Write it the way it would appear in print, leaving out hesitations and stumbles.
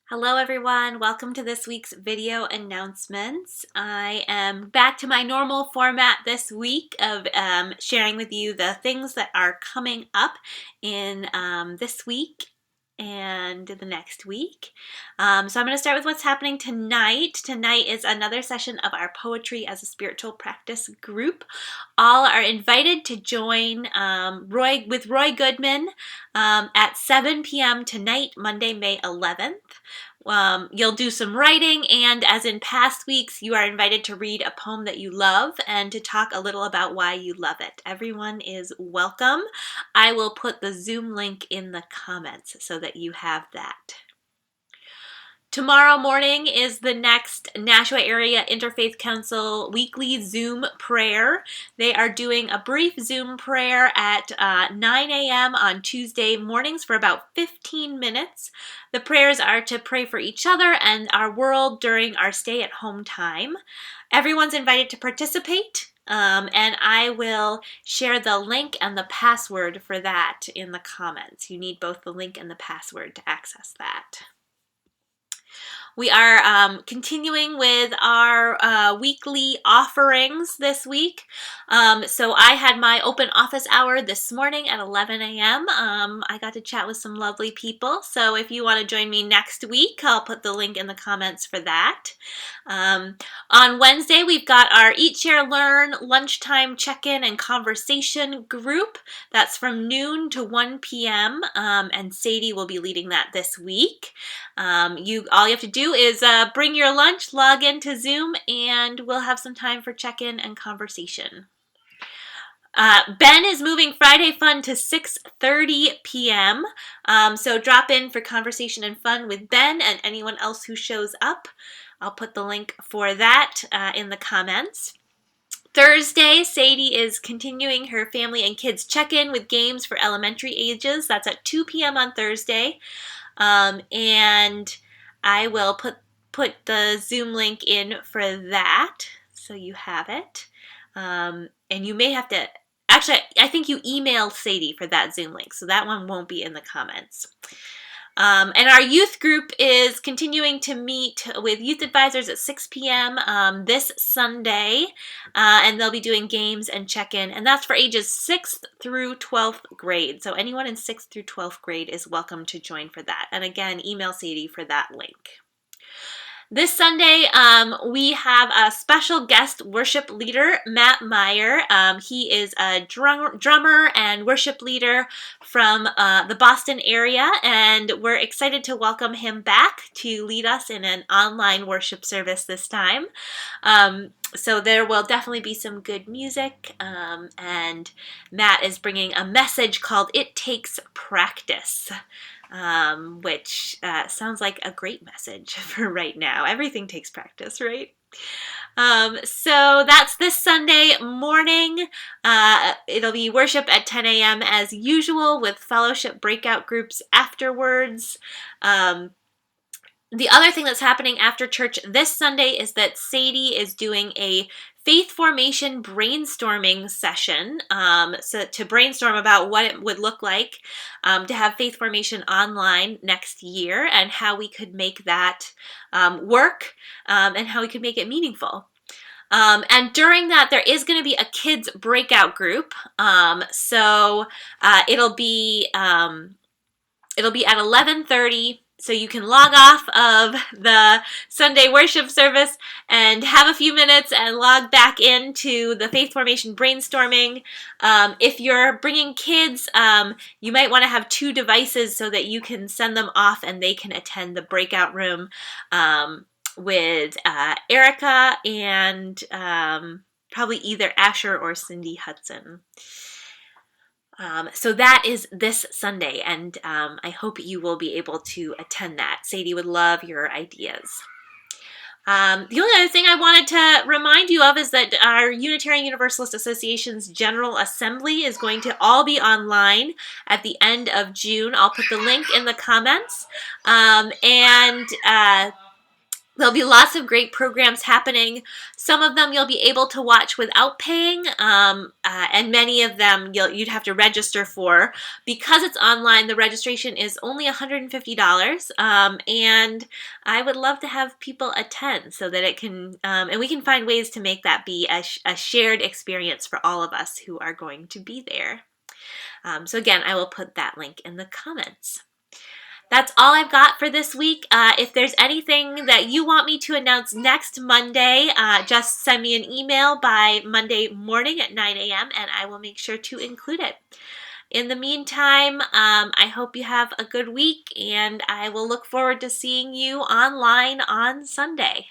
Hello everyone, welcome to this week's video announcements. I am back to my normal format this week of sharing with you the things that are coming up in this week and the next week. So I'm going to start with what's happening tonight. Tonight is another session of our Poetry as a Spiritual Practice group. All are invited to join with Roy Goodman at 7 p.m. tonight, Monday, May 11th. You'll do some writing, and as in past weeks, you are invited to read a poem that you love and to talk a little about why you love it. Everyone is welcome. I will put the Zoom link in the comments so that you have that. Tomorrow morning is the next Nashua Area Interfaith Council weekly Zoom prayer. They are doing a brief Zoom prayer at 9 a.m. on Tuesday mornings for about 15 minutes. The prayers are to pray for each other and our world during our stay-at-home time. Everyone's invited to participate. And I will share the link and the password for that in the comments. You need both the link and the password to access that. We are continuing with our weekly offerings this week. So I had my open office hour this morning at 11 a.m. I got to chat with some lovely people. So if you want to join me next week, I'll put the link in the comments for that. On Wednesday, we've got our Eat, Share, Learn lunchtime check-in and conversation group. That's from noon to 1 p.m. And Sadie will be leading that this week. All you have to do is bring your lunch, log into Zoom, and we'll have some time for check-in and conversation. Ben is moving Friday Fun to 6:30 p.m. So drop in for conversation and fun with Ben and anyone else who shows up. I'll put the link for that in the comments. Thursday, Sadie is continuing her family and kids check-in with games for elementary ages. That's at 2 p.m. on Thursday. And I will put the Zoom link in for that, so you have it. And you may have to, actually, I think you emailed Sadie for that Zoom link, so that one won't be in the comments. And our youth group is continuing to meet with youth advisors at 6 p.m. This Sunday, and they'll be doing games and check-in, and that's for ages 6th through 12th grade. So anyone in 6th through 12th grade is welcome to join for that. And again, email Sadie for that link. This Sunday, we have a special guest worship leader, Matt Meyer. He is a drummer and worship leader from the Boston area, and we're excited to welcome him back to lead us in an online worship service this time. So there will definitely be some good music, and Matt is bringing a message called It Takes Practice. Which sounds like a great message for right now. Everything takes practice, right? So that's this Sunday morning. It'll be worship at 10 a.m. as usual with fellowship breakout groups afterwards. The other thing that's happening after church this Sunday is that Sadie is doing a faith formation brainstorming session, so to brainstorm about what it would look like to have faith formation online next year and how we could make that work and how we could make it meaningful. And during that, there is going to be a kids breakout group. So it'll be at 11:30. So you can log off of the Sunday worship service and have a few minutes and log back into the Faith Formation brainstorming. If you're bringing kids, you might want to have 2 devices so that you can send them off and they can attend the breakout room with Erica and probably either Asher or Cindy Hudson. So that is this Sunday, and I hope you will be able to attend that. Sadie would love your ideas. The only other thing I wanted to remind you of is that our Unitarian Universalist Association's General Assembly is going to all be online at the end of June. I'll put the link in the comments. There'll be lots of great programs happening. Some of them you'll be able to watch without paying, and many of them you'd have to register for. Because it's online, the registration is only $150, and I would love to have people attend so that it can, and we can find ways to make that be a shared experience for all of us who are going to be there. So again, I will put that link in the comments. That's all I've got for this week. If there's anything that you want me to announce next Monday, just send me an email by Monday morning at 9 a.m. and I will make sure to include it. In the meantime, I hope you have a good week, and I will look forward to seeing you online on Sunday.